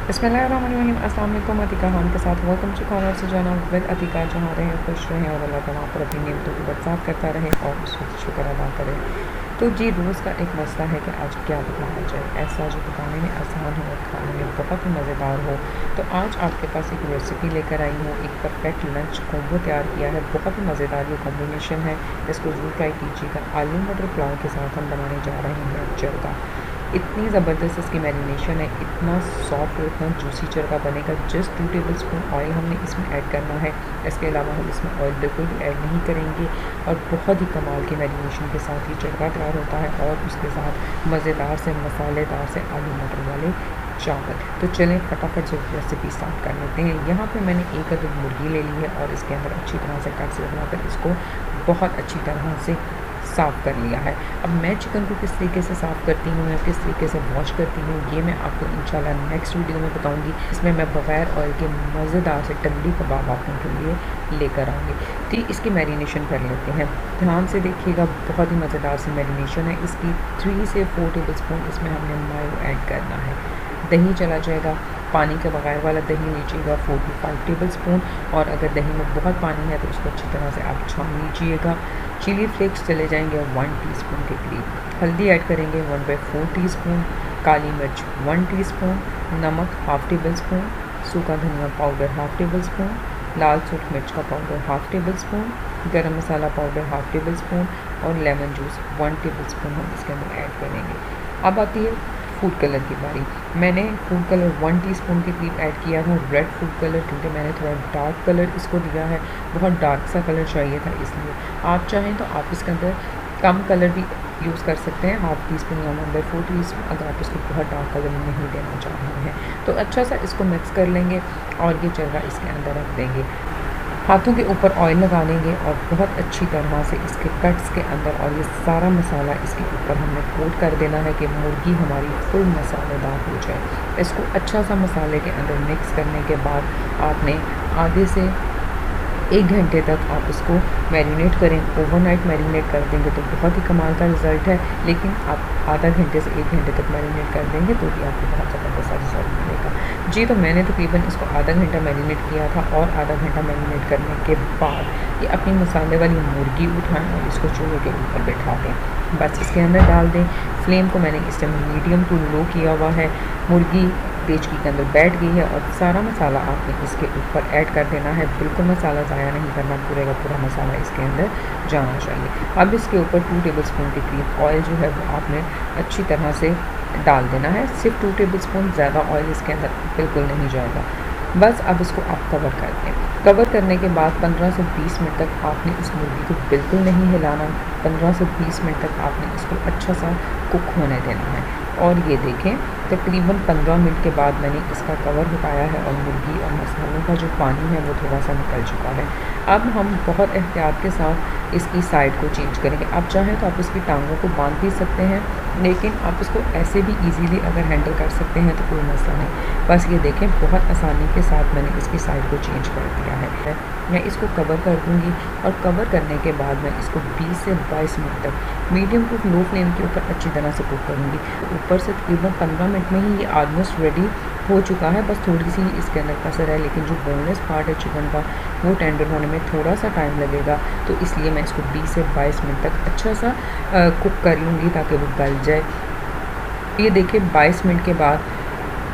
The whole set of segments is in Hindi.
बिस्मिल्लाहिर्रहमानिर्रहीम। अस्सलाम वालेकुम। अतिका खान के साथ वेलकम टू कॉर्नर से जाना विद अतिका। जहाँ रहें खुश रहें और अल्लाह तआला पर अपनी नेमतों की बरसात करता रहे और उसका शुक्र अदा करें। तो जी, रोज़ का एक मसला है कि आज क्या पकाया जाए, ऐसा जो पकाने में आसान हो और खाने में बहुत ही मज़ेदार हो। तो आज आपके पास एक रेसिपी लेकर आई हूँ। एक परफेक्ट लंच कॉम्बो तैयार किया है। बहुत ही मज़ेदार ये कॉम्बिनेशन है, इसको ज़रूर ट्राई कीजिएगा। आलू मटर पुलाव के साथ हम बनाने जा रहे हैं चरका। इतनी ज़बरदस्त इसकी मैरिनेशन है, इतना सॉफ्ट और इतना जूसी चरका बनेगा। जस्ट 2 टेबल स्पून ऑयल हमने इसमें ऐड करना है। इसके अलावा हम इसमें ऑयल बिल्कुल भी ऐड नहीं करेंगे और बहुत ही कमाल की मैरिनेशन के साथ ये चरका तैयार होता है और उसके साथ मज़ेदार से मसालेदार से आलू मटर वाले चावल। तो चलें फटाफट से रेसिपी स्टार्ट कर लेते हैं। यहाँ पे मैंने एक अदद मुर्गी ले ली है और इसके अंदर अच्छी तरह से कट से बनाकर इसको बहुत अच्छी तरह से साफ़ कर लिया है। अब मैं चिकन को किस तरीके से साफ़ करती हूँ या किस तरीके से वॉश करती हूँ, ये मैं आपको इंशाल्लाह नेक्स्ट वीडियो में बताऊँगी। इसमें मैं बग़ैर ऑयल के मज़ेदार से टंगड़ी कबाब आप लोगों के लिए लेकर आऊँगी। तो इसकी मैरिनेशन कर लेते हैं। ध्यान से देखिएगा, बहुत ही मज़ेदार सी मैरिनेशन है इसकी। 3 से 4 टेबल स्पून इसमें हमने मायो ऐड करना है। दही चला जाएगा, पानी के बगैर वाला दही लीजिएगा 4 to 5 टेबल स्पून। और अगर दही में बहुत पानी है तो उसको अच्छी तरह से आप छान लीजिएगा। चिली फ्लेक्स चले जाएंगे 1 टीस्पून के करीब। हल्दी ऐड करेंगे 1/4 टीस्पून। काली मिर्च 1 टीस्पून। नमक हाफ़ टेबल स्पून। सूखा धनिया पाउडर हाफ़ टेबल स्पून। लाल सूरख मिर्च का पाउडर हाफ़ टेबल स्पून। गरम मसाला पाउडर हाफ़ टेबल स्पून और लेमन जूस 1 टेबल स्पून हम इसके अंदर ऐड करेंगे। अब आती है फूड कलर की बारी। मैंने फूड कलर 1 टीस्पून के करीब ऐड किया था, रेड फूड कलर, क्योंकि मैंने थोड़ा डार्क कलर इसको दिया है, बहुत डार्क सा कलर चाहिए था इसलिए। आप चाहें तो आप इसके अंदर कम कलर भी यूज़ कर सकते हैं, हाफ़ टी स्पून या 1/4 टीस्पून, अगर आप इसको बहुत डार्क कलर नहीं देना चाह रहे हैं। तो अच्छा सा इसको मिक्स कर लेंगे और ये चरका इसके अंदर रख देंगे। हाथों के ऊपर ऑयल लगा लेंगे और बहुत अच्छी तरह से इसके कट्स के अंदर और ये सारा मसाला इसके ऊपर हमने कोट कर देना है कि मुर्गी हमारी फुल मसालेदार हो जाए। इसको अच्छा सा मसाले के अंदर मिक्स करने के बाद आपने आधे से 1 घंटे तक आप इसको मैरिनेट करें। ओवरनाइट मैरिनेट कर देंगे तो बहुत ही कमाल का रिज़ल्ट है, लेकिन आप आधा घंटे से 1 घंटे तक मैरिनेट कर देंगे तो भी आपको बहुत ज़बरदस्त रिज़ल्ट मिलेगा। जी, तो मैंने तकरीबन इसको आधा घंटा मैरिनेट किया था और आधा घंटा मैरिनेट करने के बाद ये अपनी मसाले वाली मुर्गी उठाएं और इसको चूल्हे के ऊपर बैठा दें। बस इसके अंदर डाल दें। फ्लेम को मैंने इस टाइम मीडियम टू लो किया हुआ है। मुर्गी देचकी के अंदर बैठ गई है और सारा मसाला आपने इसके ऊपर ऐड कर देना है। बिल्कुल मसाला ज़ाया नहीं करना, पूरे का पूरा मसाला इसके अंदर जाना चाहिए। अब इसके ऊपर 2 टेबल स्पून के करीब ऑयल जो है वो आपने अच्छी तरह से डाल देना है। सिर्फ 2 टेबल स्पून, ज़्यादा ऑयल इसके अंदर बिल्कुल नहीं जाएगा। बस अब इसको आप कवर कर दें। कवर करने के बाद 15 से 20 मिनट तक आपने इस मुर्गी को बिल्कुल नहीं हिलाना। 15 से 20 मिनट तक आपने इसको अच्छा सा कुक होने देना है। और ये देखें, तकरीबन 15 मिनट के बाद मैंने इसका कवर हटाया है और मुर्गी और मसालों का जो पानी है वो थोड़ा सा निकल चुका है। अब हम बहुत एहतियात के साथ इसकी साइड को चेंज करेंगे। आप चाहें तो आप इसकी टांगों को बांध भी सकते हैं, लेकिन आप इसको ऐसे भी इजीली अगर हैंडल कर सकते हैं तो कोई मसला नहीं। बस ये देखें, बहुत आसानी के साथ मैंने इसकी साइड को चेंज कर दिया है। मैं इसको कवर कर दूंगी और कवर करने के बाद मैं इसको 20 से 22 मिनट तक मीडियम टू लो फ्लेम के ऊपर अच्छी तरह से कुक करूँगी। ऊपर से तकरीबन 15 मिनट में ही ये ऑलमोस्ट रेडी हो चुका है। बस थोड़ी सी इसके अंदर कसर है, लेकिन जो बोनलेस पार्ट है चिकन का वो टेंडर होने में थोड़ा सा टाइम लगेगा। तो इसलिए मैं इसको 20 से 22 मिनट तक अच्छा सा कुक कर लूँगी ताकि वो गल जाए। ये देखिए, 22 मिनट के बाद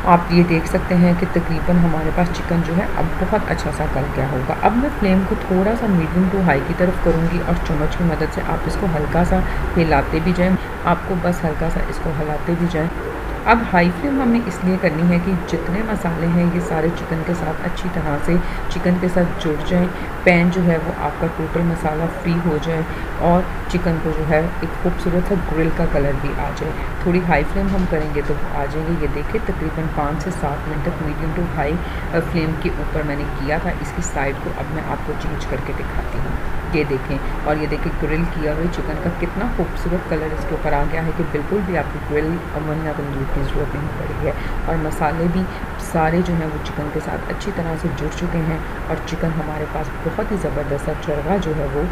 आप ये देख सकते हैं कि तकरीबन हमारे पास चिकन जो है अब बहुत अच्छा सा गल गया होगा। अब मैं फ्लेम को थोड़ा सा मीडियम टू हाई की तरफ करूँगी और चम्मच की मदद से आप इसको हल्का सा हिलाते भी जाएं। आपको बस हल्का सा इसको हिलाते भी जाएं। अब हाई फ्लेम हमने इसलिए करनी है कि जितने मसाले हैं ये सारे चिकन के साथ अच्छी तरह से चिकन के साथ जुड़ जाएं। पैन जो है वो आपका टोटल मसाला फ्री हो जाए और चिकन को जो है एक खूबसूरत सा ग्रिल का कलर भी आ जाए। थोड़ी हाई फ्लेम हम करेंगे तो वो आ जाएंगे। ये देखिए, तकरीबन 5 से 7 मिनट तक मीडियम टू हाई फ्लेम के ऊपर मैंने किया था। इसकी साइड को अब मैं आपको चेंज करके दिखाती हूँ। ये देखें, और ये देखें ग्रिल किया हुआ चिकन का कितना खूबसूरत कलर इसके ऊपर आ गया है कि बिल्कुल भी आपको ग्रिल ओवन या तंदूर की ज़रूरत नहीं पड़ी है। और मसाले भी सारे जो हैं वो चिकन के साथ अच्छी तरह से जुड़ चुके हैं और चिकन हमारे पास बहुत ही ज़बरदस्त सा चरगा जो है वो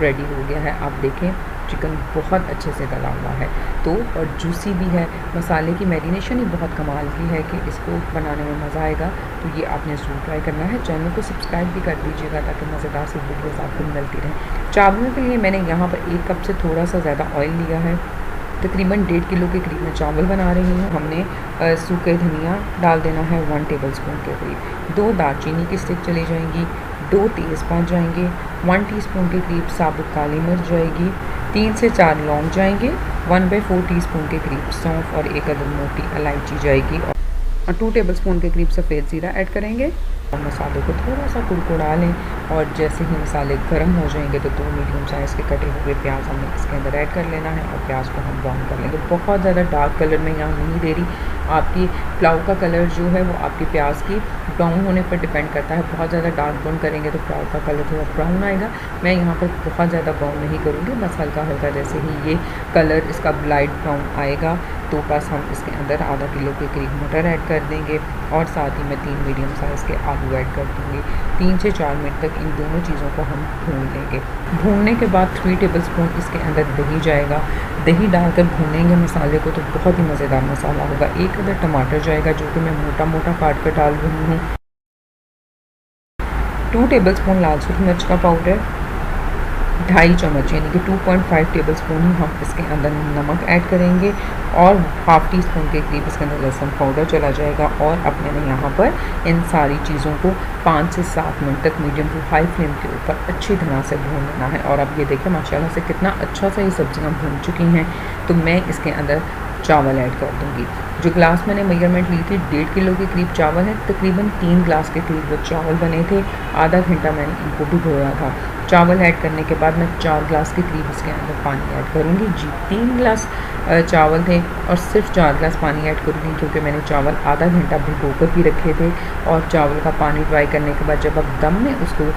रेडी हो गया है। आप देखें, चिकन बहुत अच्छे से गला हुआ है तो और जूसी भी है। मसाले की मैरिनेशन ही बहुत कमाल की है कि इसको बनाने में मज़ा आएगा। तो ये आपने ज़रूर ट्राई करना है। चैनल को सब्सक्राइब भी कर दीजिएगा ताकि मज़ेदार सी वीडियोज़ आपको मिलती रहें। चावलों के लिए मैंने यहाँ पर 1 कप से थोड़ा सा ज़्यादा ऑयल लिया है। तकरीबन 1.5 किलो के करीब मैं चावल बना रही हूँ। हमने सूखे धनिया डाल देना है 1 टेबलस्पून के करीब। 2 दालचीनी की स्टिक चली जाएंगी, 2 तेज़पात जाएंगे, 1 टीस्पून के करीब साबुत काली मिर्च जाएगी, 3 से 4 लौंग जाएंगे, 1/4 टीस्पून के करीब सौंफ और 1 अदद मोटी इलायची जाएगी और 2 टेबलस्पून के करीब सफ़ेद ज़ीरा ऐड करेंगे। और मसाले को थोड़ा सा कुरकुरा लें और जैसे ही मसाले गर्म हो जाएंगे तो 2 मीडियम साइज़ के कटे हुए प्याज हमें इसके अंदर ऐड कर लेना है और प्याज को हम ब्राउन कर लेंगे। बहुत ज़्यादा डार्क कलर में यहाँ नहीं दे रही। आपकी पुलाव का कलर जो है वो आपकी प्याज की ब्राउन होने पर डिपेंड करता है। बहुत ज़्यादा डार्क ब्राउन करेंगे तो पुलाव का कलर थोड़ा ब्राउन आएगा। मैं यहाँ पर बहुत ज़्यादा ब्राउन नहीं करूँगी, बस हल्का हल्का जैसे ही ये कलर इसका लाइट ब्राउन आएगा तो बस हम इसके अंदर आधा किलो के करीब मटर ऐड कर देंगे और साथ ही मैं 3 मीडियम साइज़ के आलू ऐड कर दूँगी। 3 से 4 मिनट तक इन दोनों चीज़ों को हम भून लेंगे। भूनने के बाद 3 टेबलस्पून इसके अंदर दही जाएगा। दही डालकर भूनेंगे मसाले को तो बहुत ही मज़ेदार मसाला होगा। 1 अदद टमाटर जाएगा जो कि मैं मोटा मोटा काट कर डाल रही हूँ। 2 टेबलस्पून लाल सूरख मिर्च का पाउडर, 2.5 चम्मच यानी कि 2.5 टेबलस्पून ही हम इसके अंदर नमक ऐड करेंगे और हाफ़ टी स्पून के करीब इसके अंदर लहसुन पाउडर चला जाएगा। और अपने ने यहाँ पर इन सारी चीज़ों को 5 से 7 मिनट तक मीडियम टू हाई फ्लेम के ऊपर अच्छी तरह से भून लेना है। और अब ये देखें माशाल्लाह से कितना अच्छा सा ये सब्जियाँ भून चुकी हैं। तो मैं इसके अंदर चावल ऐड कर दूँगी। जो ग्लास मैंने मेजरमेंट ली थी 1.5 किलो के करीब चावल है, तकरीबन 3 ग्लास के करीब वो चावल बने थे। आधा घंटा मैंने इनको भिगोया था। चावल ऐड करने के बाद मैं 4 ग्लास के करीब इसके अंदर पानी ऐड करूँगी। जी 3 ग्लास चावल थे और सिर्फ 4 ग्लास पानी ऐड करूँगी क्योंकि मैंने चावल आधा घंटा भिगो कर भी रखे थे। और चावल का पानी ड्राई करने के बाद जब आप दम में उसको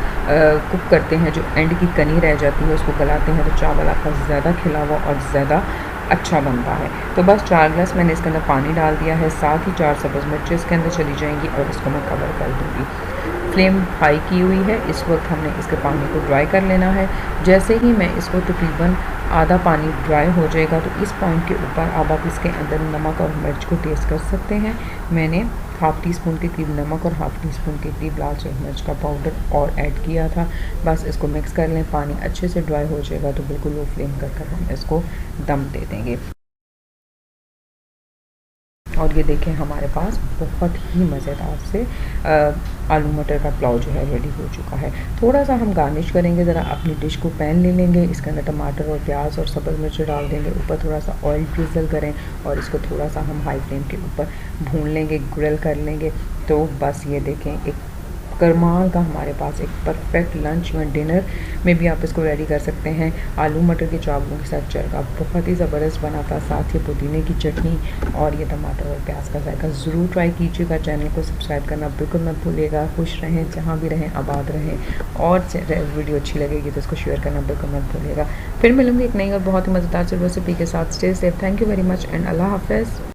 कुक करते हैं, जो एंड की कनी रह जाती है उसको गलाते हैं, तो चावल आपका ज़्यादा खिला हुआ और ज़्यादा अच्छा बनता है। तो बस 4 ग्लास मैंने इसके अंदर पानी डाल दिया है। साथ ही 4 सब्ज़ मिर्चें इसके अंदर चली जाएंगी और इसको मैं कवर कर दूँगी। फ्लेम हाई की हुई है। इस वक्त हमने इसके पानी को ड्राई कर लेना है। जैसे ही मैं इसको तकरीबन आधा पानी ड्राई हो जाएगा तो इस पॉइंट के ऊपर अब आप इसके अंदर नमक और मिर्च को टेस्ट कर सकते हैं। मैंने हाफ़ टी स्पून के करीब नमक और हाफ़ टी स्पून के करीब लाल सूरख मिर्च का पाउडर और ऐड किया था। बस इसको मिक्स कर लें। पानी अच्छे से ड्राई हो जाएगा तो बिल्कुल लो फ्लेम कर हम इसको दम दे देंगे। और ये देखें हमारे पास बहुत ही मज़ेदार से आलू मटर का पुलाव जो है रेडी हो चुका है। थोड़ा सा हम गार्निश करेंगे, ज़रा अपनी डिश को पैन ले लेंगे, इसके अंदर टमाटर और प्याज और सब्ज़ मिर्च डाल देंगे, ऊपर थोड़ा सा ऑयल ड्रिज़ल करें और इसको थोड़ा सा हम हाई फ्लेम के ऊपर भून लेंगे, ग्रिल कर लेंगे। तो बस ये देखें एक कमाल का हमारे पास एक परफेक्ट लंच या डिनर में भी आप इसको रेडी कर सकते हैं। आलू मटर के चावलों के साथ चरका बहुत ही ज़बरदस्त बना था, साथ ही पुदीने की चटनी और ये टमाटर और प्याज का जायका। ज़रूर ट्राई कीजिएगा। चैनल को सब्सक्राइब करना बिल्कुल मत भूलिएगा। खुश रहें, जहाँ भी रहें आबाद रहें। और वीडियो अच्छी लगेगी तो इसको शेयर करना बिल्कुल मत भूलिएगा। फिर मिलूँगी एक नई और बहुत ही मज़ेदार सी रेसिपी के साथ। Stay safe. Thank you very much and अल्लाह हाफ़िज़।